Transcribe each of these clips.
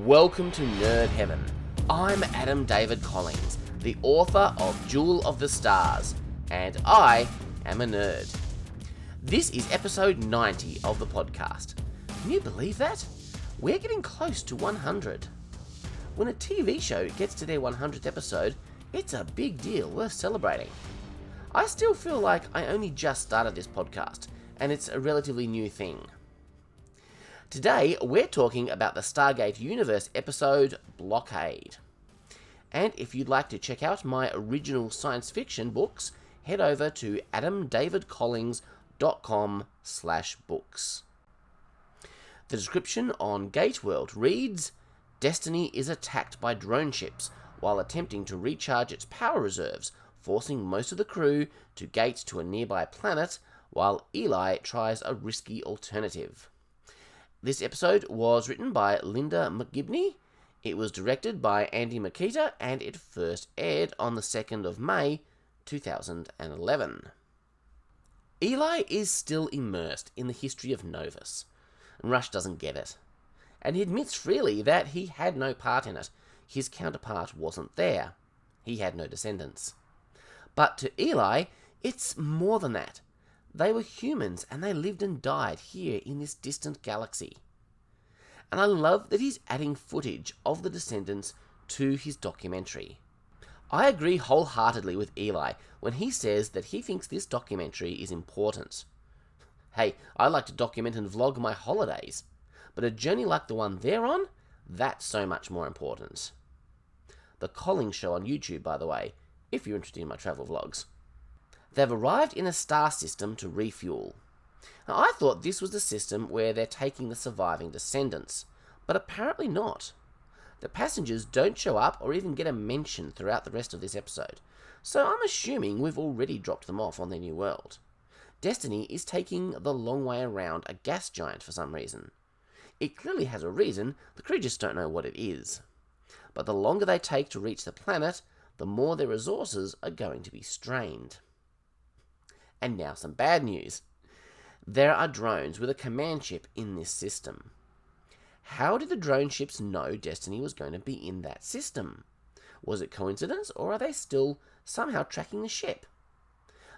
Welcome to Nerd Heaven. I'm Adam David Collins, the author of Jewel of the Stars, and I am a nerd. This is episode 90 of the podcast. Can you believe that? We're getting close to 100. When a TV show gets to their 100th episode, it's a big deal worth celebrating. I still feel like I only just started this podcast, and it's a relatively new thing. Today, we're talking about the Stargate Universe episode, Blockade. And if you'd like to check out my original science fiction books, head over to adamdavidcollins.com/books. The description on Gateworld reads, Destiny is attacked by drone ships while attempting to recharge its power reserves, forcing most of the crew to gate to a nearby planet, while Eli tries a risky alternative. This episode was written by Linda McGibney, it was directed by Andy Makita, and it first aired on the 2nd of May, 2011. Eli is still immersed in the history of Novas, and Rush doesn't get it. And he admits freely that he had no part in it. His counterpart wasn't there. He had no descendants. But to Eli, it's more than that. They were humans, and they lived and died here in this distant galaxy. And I love that he's adding footage of the descendants to his documentary. I agree wholeheartedly with Eli when he says that he thinks this documentary is important. Hey, I like to document and vlog my holidays, but a journey like the one they're on, that's so much more important. The Collins Show on YouTube, by the way, if you're interested in my travel vlogs. They've arrived in a star system to refuel. Now, I thought this was the system where they're taking the surviving descendants, but apparently not. The passengers don't show up or even get a mention throughout the rest of this episode, so I'm assuming we've already dropped them off on their new world. Destiny is taking the long way around a gas giant for some reason. It clearly has a reason, the crew just don't know what it is. But the longer they take to reach the planet, the more their resources are going to be strained. And now some bad news. There are drones with a command chip in this system. How did the drone ships know Destiny was going to be in that system? Was it coincidence, or are they still somehow tracking the ship?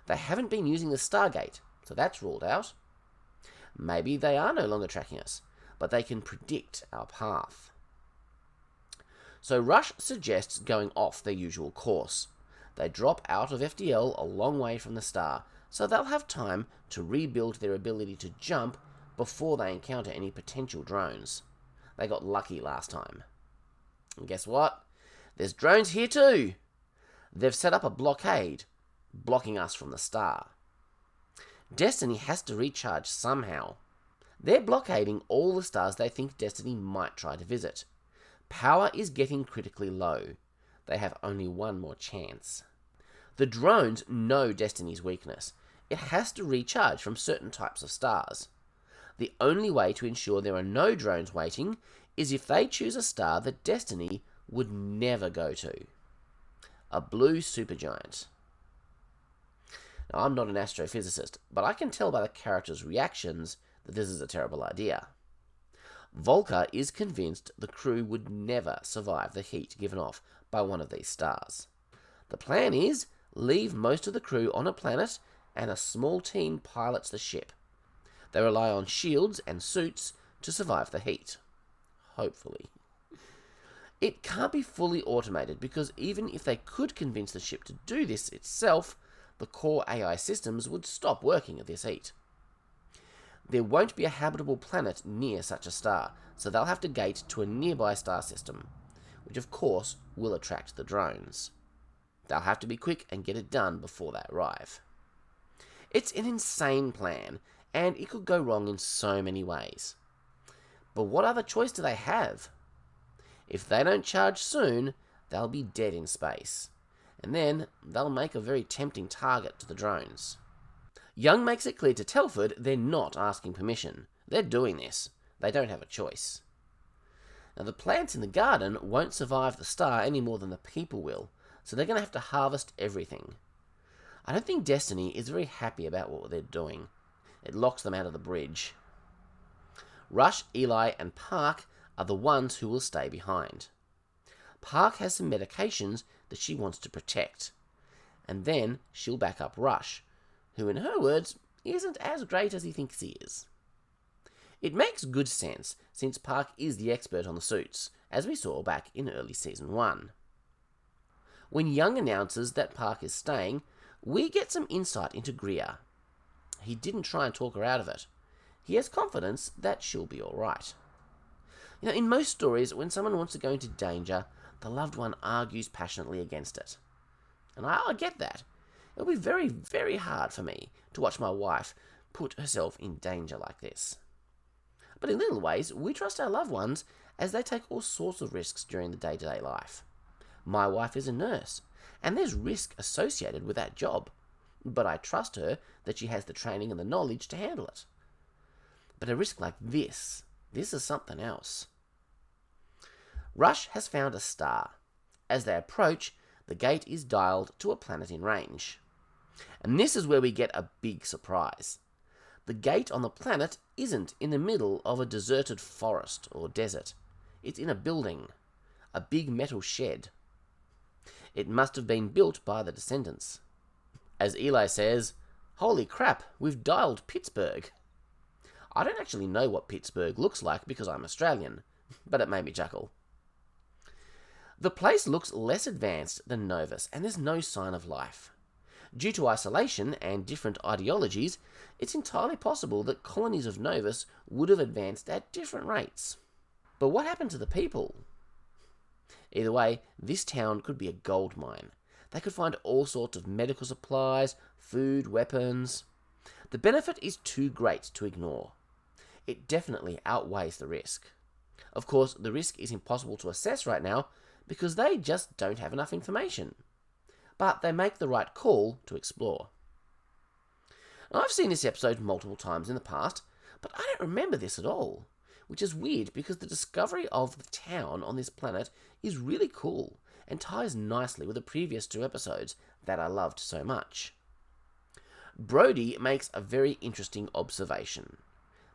They haven't been using the Stargate, so that's ruled out. Maybe they are no longer tracking us, but they can predict our path. So Rush suggests going off their usual course. They drop out of FDL a long way from the star, so they'll have time to rebuild their ability to jump before they encounter any potential drones. They got lucky last time. And guess what? There's drones here too! They've set up a blockade, blocking us from the star. Destiny has to recharge somehow. They're blockading all the stars they think Destiny might try to visit. Power is getting critically low. They have only one more chance. The drones know Destiny's weakness. It has to recharge from certain types of stars. The only way to ensure there are no drones waiting is if they choose a star that Destiny would never go to. A blue supergiant. Now, I'm not an astrophysicist, but I can tell by the characters' reactions that this is a terrible idea. Volker is convinced the crew would never survive the heat given off by one of these stars. The plan is, leave most of the crew on a planet and a small team pilots the ship. They rely on shields and suits to survive the heat. Hopefully. It can't be fully automated because even if they could convince the ship to do this itself, the core AI systems would stop working at this heat. There won't be a habitable planet near such a star, so they'll have to gate to a nearby star system, which of course will attract the drones. They'll have to be quick and get it done before they arrive. It's an insane plan, and it could go wrong in so many ways. But what other choice do they have? If they don't charge soon, they'll be dead in space, and then they'll make a very tempting target to the drones. Young makes it clear to Telford they're not asking permission. They're doing this. They don't have a choice. Now, the plants in the garden won't survive the star any more than the people will, so they're going to have to harvest everything. I don't think Destiny is very happy about what they're doing. It locks them out of the bridge. Rush, Eli, and Park are the ones who will stay behind. Park has some medications that she wants to protect, and then she'll back up Rush, who in her words isn't as great as he thinks he is. It makes good sense, since Park is the expert on the suits, as we saw back in early Season 1. When Young announces that Park is staying, we get some insight into Greer. He didn't try and talk her out of it. He has confidence that she'll be alright. In most stories, when someone wants to go into danger, the loved one argues passionately against it. And I get that. It'll be very, very hard for me to watch my wife put herself in danger like this. But in little ways, we trust our loved ones as they take all sorts of risks during the day-to-day life. My wife is a nurse, and there's risk associated with that job, but I trust her that she has the training and the knowledge to handle it. But a risk like this is something else. Rush has found a star. As they approach, the gate is dialed to a planet in range. And this is where we get a big surprise. The gate on the planet isn't in the middle of a deserted forest or desert. It's in a building, a big metal shed. It must have been built by the descendants. As Eli says, "Holy crap, we've dialed Pittsburgh." I don't actually know what Pittsburgh looks like because I'm Australian, but it made me chuckle. The place looks less advanced than Novus, and there's no sign of life. Due to isolation and different ideologies, it's entirely possible that colonies of Novus would have advanced at different rates. But what happened to the people? Either way, this town could be a gold mine. They could find all sorts of medical supplies, food, weapons. The benefit is too great to ignore. It definitely outweighs the risk. Of course, the risk is impossible to assess right now because they just don't have enough information. But they make the right call to explore. Now, I've seen this episode multiple times in the past, but I don't remember this at all, which is weird because the discovery of the town on this planet is really cool and ties nicely with the previous 2 episodes that I loved so much. Brody makes a very interesting observation.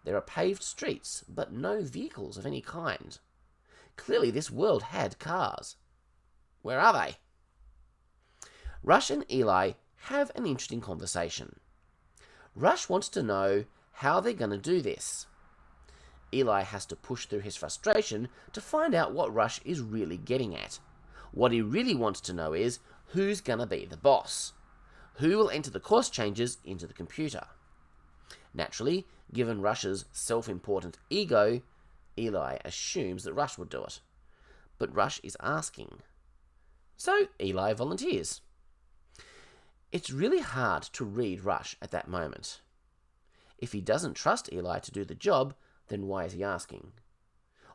There are paved streets, but no vehicles of any kind. Clearly this world had cars. Where are they? Rush and Eli have an interesting conversation. Rush wants to know how they're going to do this. Eli has to push through his frustration to find out what Rush is really getting at. What he really wants to know is who's going to be the boss. Who will enter the course changes into the computer? Naturally, given Rush's self-important ego, Eli assumes that Rush would do it. But Rush is asking. So Eli volunteers. It's really hard to read Rush at that moment. If he doesn't trust Eli to do the job, then why is he asking?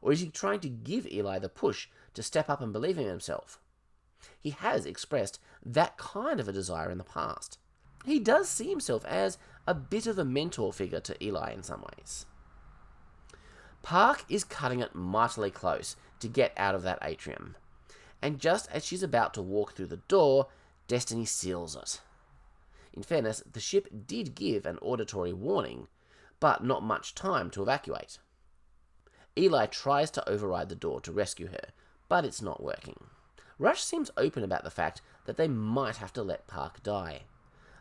Or is he trying to give Eli the push to step up and believe in himself? He has expressed that kind of a desire in the past. He does see himself as a bit of a mentor figure to Eli in some ways. Park is cutting it mightily close to get out of that atrium. And just as she's about to walk through the door, Destiny seals it. In fairness, the ship did give an auditory warning, but not much time to evacuate. Eli tries to override the door to rescue her, but it's not working. Rush seems open about the fact that they might have to let Park die.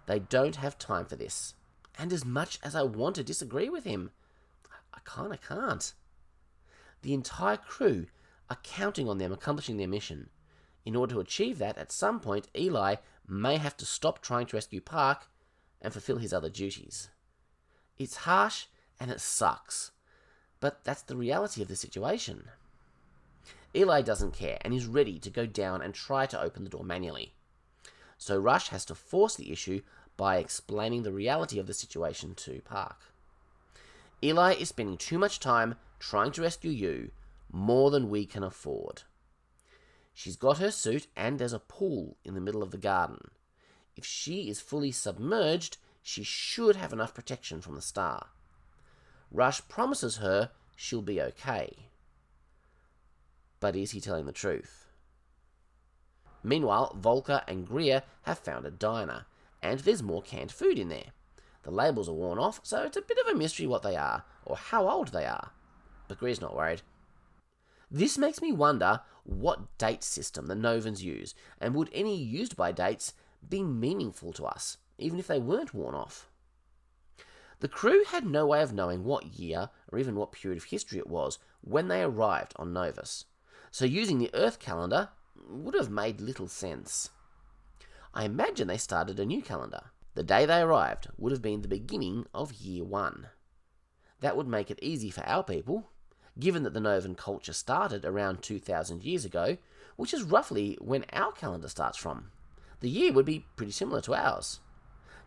They don't have time for this. And as much as I want to disagree with him, I kinda can't. The entire crew are counting on them accomplishing their mission. In order to achieve that, at some point, Eli may have to stop trying to rescue Park and fulfill his other duties. It's harsh and it sucks, but that's the reality of the situation. Eli doesn't care and is ready to go down and try to open the door manually. So Rush has to force the issue by explaining the reality of the situation to Park. Eli is spending too much time trying to rescue you, more than we can afford. She's got her suit and there's a pool in the middle of the garden. If she is fully submerged, she should have enough protection from the star. Rush promises her she'll be okay. But is he telling the truth? Meanwhile, Volker and Greer have found a diner, and there's more canned food in there. The labels are worn off, so it's a bit of a mystery what they are, or how old they are. But Greer's not worried. This makes me wonder what date system the Novans use, and would any used by dates be meaningful to us, even if they weren't worn off? The crew had no way of knowing what year or even what period of history it was when they arrived on Novus, so using the Earth calendar would have made little sense. I imagine they started a new calendar. The day they arrived would have been the beginning of Year 1. That would make it easy for our people, given that the Novan culture started around 2,000 years ago, which is roughly when our calendar starts from. The year would be pretty similar to ours.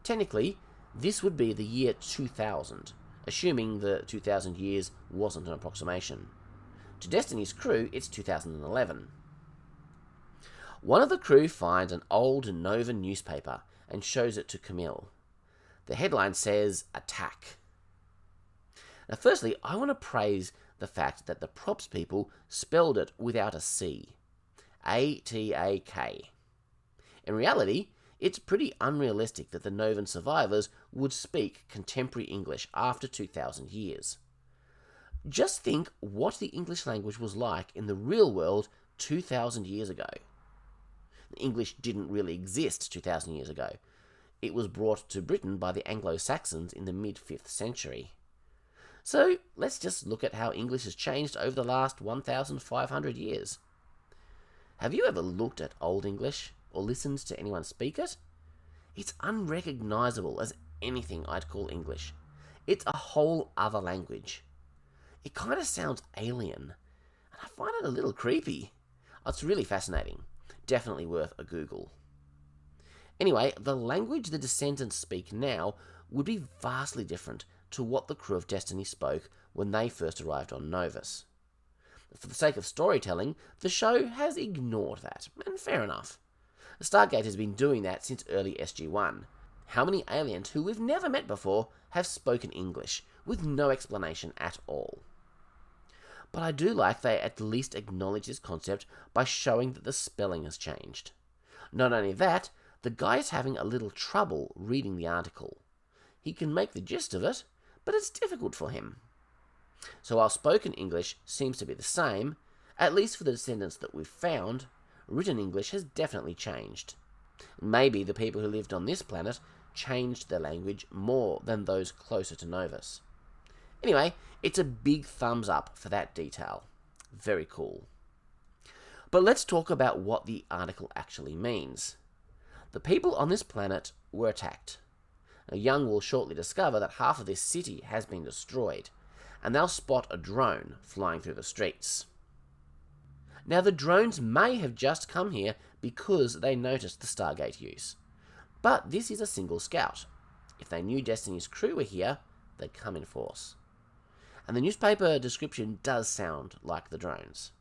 Technically, this would be the year 2000, assuming the 2,000 years wasn't an approximation. To Destiny's crew, it's 2011. One of the crew finds an old Novan newspaper and shows it to Camille. The headline says, "Attack." Now, firstly, I want to praise the fact that the props people spelled it without a C. A-T-A-K. In reality, it's pretty unrealistic that the Novan survivors would speak contemporary English after 2,000 years. Just think what the English language was like in the real world 2,000 years ago. English didn't really exist 2,000 years ago. It was brought to Britain by the Anglo-Saxons in the mid-5th century. So let's just look at how English has changed over the last 1,500 years. Have you ever looked at Old English or listened to anyone speak it? It's unrecognisable as anything I'd call English. It's a whole other language. It kind of sounds alien, and I find it a little creepy. It's really fascinating. Definitely worth a Google. Anyway, the language the descendants speak now would be vastly different to what the crew of Destiny spoke when they first arrived on Novus. For the sake of storytelling, the show has ignored that, and fair enough. Stargate has been doing that since early SG-1. How many aliens who we've never met before have spoken English, with no explanation at all? But I do like they at least acknowledge this concept by showing that the spelling has changed. Not only that, the guy is having a little trouble reading the article. He can make the gist of it, but it's difficult for him. So while spoken English seems to be the same, at least for the descendants that we've found, written English has definitely changed. Maybe the people who lived on this planet changed their language more than those closer to Novus. Anyway, it's a big thumbs up for that detail. Very cool. But let's talk about what the article actually means. The people on this planet were attacked. Now, Young will shortly discover that half of this city has been destroyed, and they'll spot a drone flying through the streets. Now, the drones may have just come here because they noticed the Stargate use, but this is a single scout. If they knew Destiny's crew were here, they'd come in force. And the newspaper description does sound like the drones.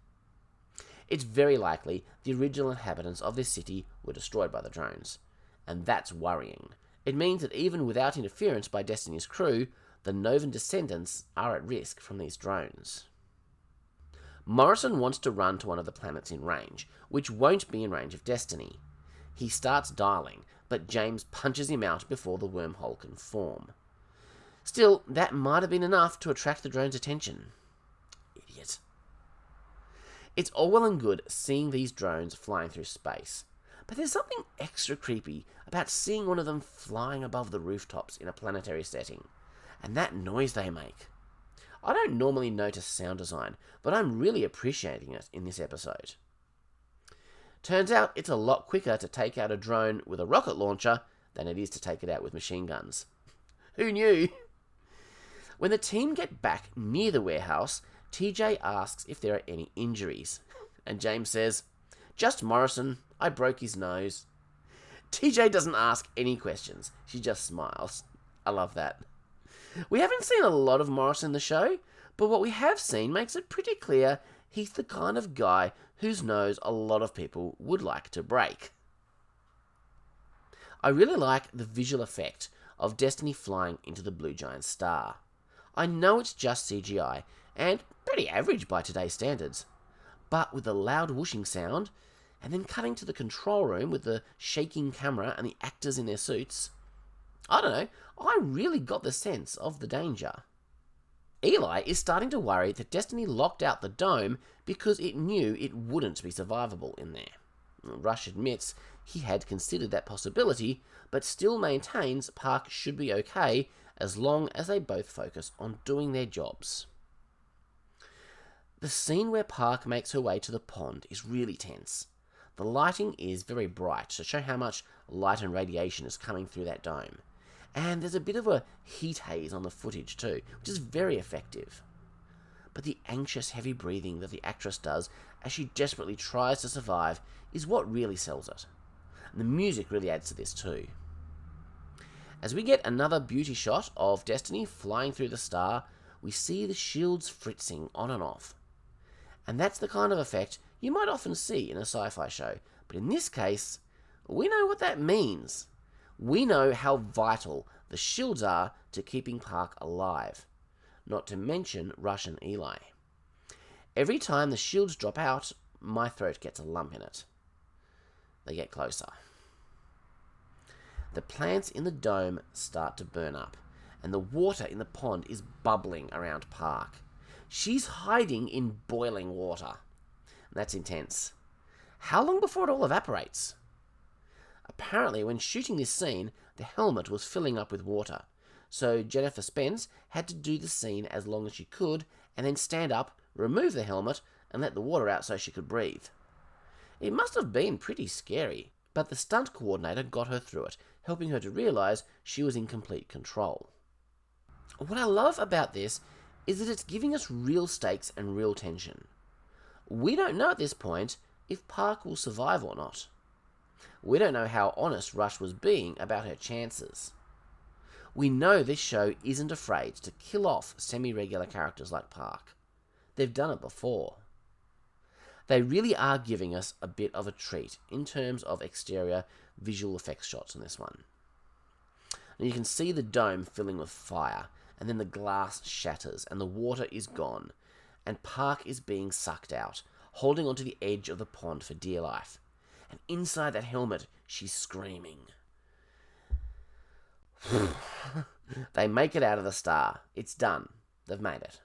It's very likely the original inhabitants of this city were destroyed by the drones, and that's worrying. It means that even without interference by Destiny's crew, the Novan descendants are at risk from these drones. Morrison wants to run to one of the planets in range, which won't be in range of Destiny. He starts dialing, but James punches him out before the wormhole can form. Still, that might have been enough to attract the drone's attention. Idiot. It's all well and good seeing these drones flying through space, but there's something extra creepy about seeing one of them flying above the rooftops in a planetary setting, and that noise they make. I don't normally notice sound design, but I'm really appreciating it in this episode. Turns out it's a lot quicker to take out a drone with a rocket launcher than it is to take it out with machine guns. Who knew? When the team get back near the warehouse, TJ asks if there are any injuries, and James says, "Just Morrison, I broke his nose." TJ doesn't ask any questions, she just smiles. I love that. We haven't seen a lot of Morrison in the show, but what we have seen makes it pretty clear he's the kind of guy whose nose a lot of people would like to break. I really like the visual effect of Destiny flying into the blue giant star. I know it's just CGI, and pretty average by today's standards, but with the loud whooshing sound, and then cutting to the control room with the shaking camera and the actors in their suits, I don't know, I really got the sense of the danger. Eli is starting to worry that Destiny locked out the dome because it knew it wouldn't be survivable in there. Rush admits he had considered that possibility, but still maintains Park should be okay as long as they both focus on doing their jobs. The scene where Park makes her way to the pond is really tense. The lighting is very bright to show how much light and radiation is coming through that dome. And there's a bit of a heat haze on the footage too, which is very effective. But the anxious, heavy breathing that the actress does as she desperately tries to survive is what really sells it. And the music really adds to this too. As we get another beauty shot of Destiny flying through the star, we see the shields fritzing on and off. And that's the kind of effect you might often see in a sci-fi show, but in this case, we know what that means. We know how vital the shields are to keeping Park alive, not to mention Rush and Eli. Every time the shields drop out, my throat gets a lump in it. They get closer. The plants in the dome start to burn up, and the water in the pond is bubbling around Park. She's hiding in boiling water. That's intense. How long before it all evaporates? Apparently, when shooting this scene, the helmet was filling up with water, so Jennifer Spence had to do the scene as long as she could, and then stand up, remove the helmet, and let the water out so she could breathe. It must have been pretty scary, but the stunt coordinator got her through it, helping her to realise she was in complete control. What I love about this is that it's giving us real stakes and real tension. We don't know at this point if Park will survive or not. We don't know how honest Rush was being about her chances. We know this show isn't afraid to kill off semi-regular characters like Park. They've done it before. They really are giving us a bit of a treat in terms of exterior visual effects shots in this one. And you can see the dome filling with fire, and then the glass shatters and the water is gone, and Park is being sucked out, holding onto the edge of the pond for dear life. And inside that helmet, she's screaming. They make it out of the star. It's done. They've made it.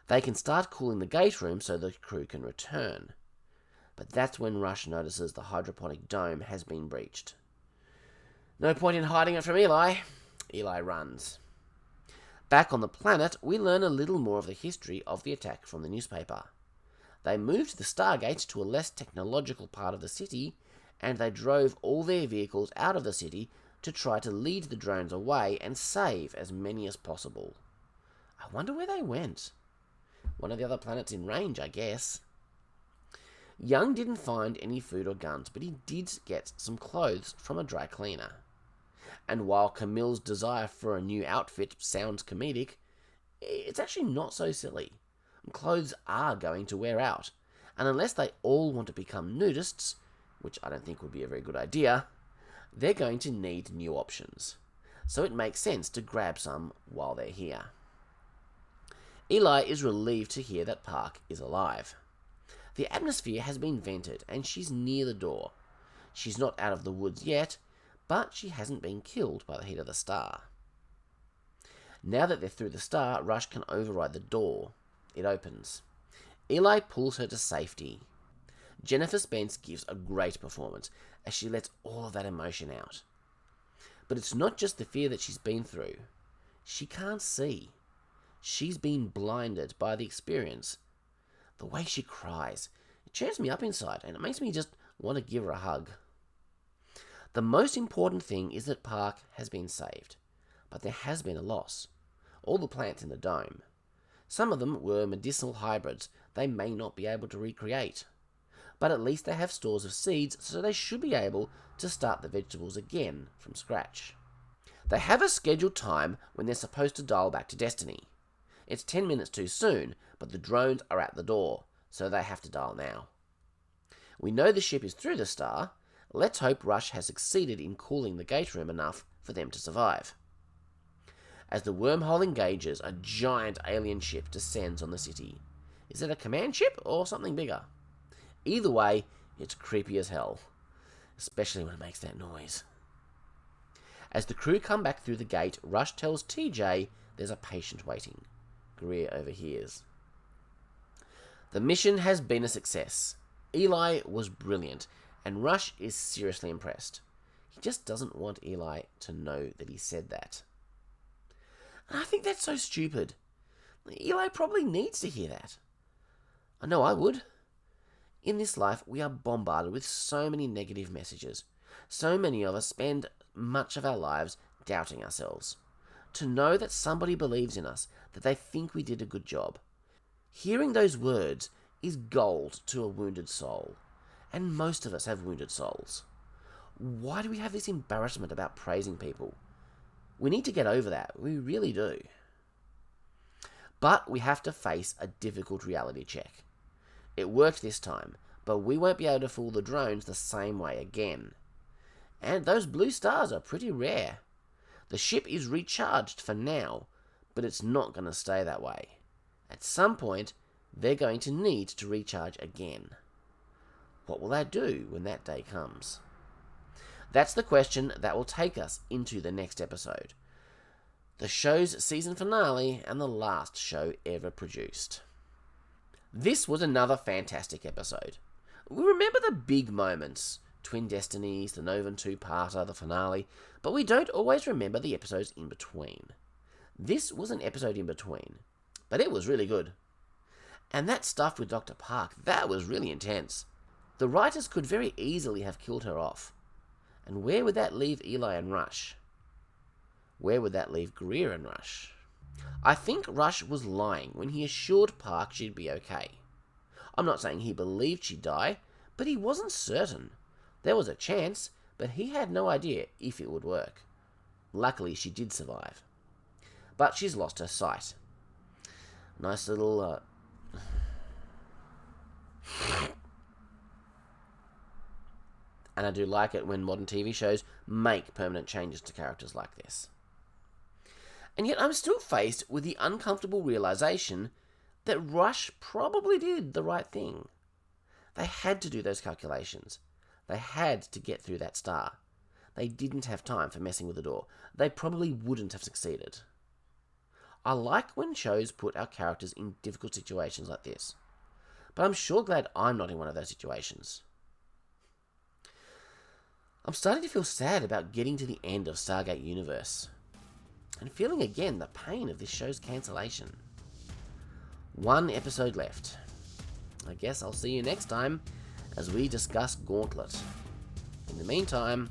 They can start cooling the gate room so the crew can return. But that's when Rush notices the hydroponic dome has been breached. No point in hiding it from Eli. Eli runs. Back on the planet, we learn a little more of the history of the attack from the newspaper. They moved the Stargate to a less technological part of the city, and they drove all their vehicles out of the city to try to lead the drones away and save as many as possible. I wonder where they went. One of the other planets in range, I guess. Young didn't find any food or guns, but he did get some clothes from a dry cleaner. And while Camille's desire for a new outfit sounds comedic, it's actually not so silly. Clothes are going to wear out, and unless they all want to become nudists, which I don't think would be a very good idea, they're going to need new options. So it makes sense to grab some while they're here. Eli is relieved to hear that Park is alive. The atmosphere has been vented, and she's near the door. She's not out of the woods yet, but she hasn't been killed by the heat of the star. Now that they're through the star, Rush can override the door. It opens. Eli pulls her to safety. Jennifer Spence gives a great performance as she lets all of that emotion out. But it's not just the fear that she's been through. She can't see. She's been blinded by the experience. The way she cries, it cheers me up inside, and it makes me just want to give her a hug. The most important thing is that Park has been saved, but there has been a loss. All the plants in the dome. Some of them were medicinal hybrids they may not be able to recreate. But at least they have stores of seeds, so they should be able to start the vegetables again from scratch. They have a scheduled time when they're supposed to dial back to Destiny. It's 10 minutes too soon, but the drones are at the door, so they have to dial now. We know the ship is through the star. Let's hope Rush has succeeded in cooling the gate room enough for them to survive. As the wormhole engages, a giant alien ship descends on the city. Is it a command ship or something bigger? Either way, it's creepy as hell, especially when it makes that noise. As the crew come back through the gate, Rush tells TJ there's a patient waiting. Greer overhears. The mission has been a success. Eli was brilliant, and Rush is seriously impressed. He just doesn't want Eli to know that he said that. And I think that's so stupid. Eli probably needs to hear that. I know I would. In this life, we are bombarded with so many negative messages. So many of us spend much of our lives doubting ourselves. To know that somebody believes in us, that they think we did a good job. Hearing those words is gold to a wounded soul. And most of us have wounded souls. Why do we have this embarrassment about praising people? We need to get over that. We really do. But we have to face a difficult reality check. It worked this time, but we won't be able to fool the drones the same way again. And those blue stars are pretty rare. The ship is recharged for now, but it's not going to stay that way. At some point, they're going to need to recharge again. What will they do when that day comes? That's the question that will take us into the next episode. The show's season finale and the last show ever produced. This was another fantastic episode. We remember the big moments, Twin Destinies, the Novan two-parter, the finale, but we don't always remember the episodes in between. This was an episode in between, but it was really good. And that stuff with Dr. Park, that was really intense. The writers could very easily have killed her off. And where would that leave Eli and Rush? Where would that leave Greer and Rush? I think Rush was lying when he assured Park she'd be okay. I'm not saying he believed she'd die, but he wasn't certain. There was a chance, but he had no idea if it would work. Luckily, she did survive. But she's lost her sight. Nice little... And I do like it when modern TV shows make permanent changes to characters like this. And yet I'm still faced with the uncomfortable realization that Rush probably did the right thing. They had to do those calculations. They had to get through that star. They didn't have time for messing with the door. They probably wouldn't have succeeded. I like when shows put our characters in difficult situations like this. But I'm sure glad I'm not in one of those situations. I'm starting to feel sad about getting to the end of Stargate Universe, and feeling again the pain of this show's cancellation. One episode left. I guess I'll see you next time as we discuss Gauntlet. In the meantime,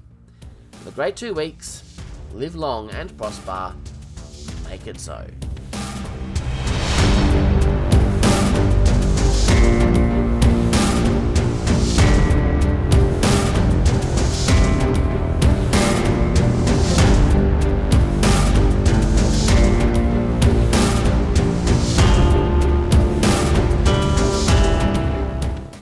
have a great 2 weeks, live long and prosper, make it so.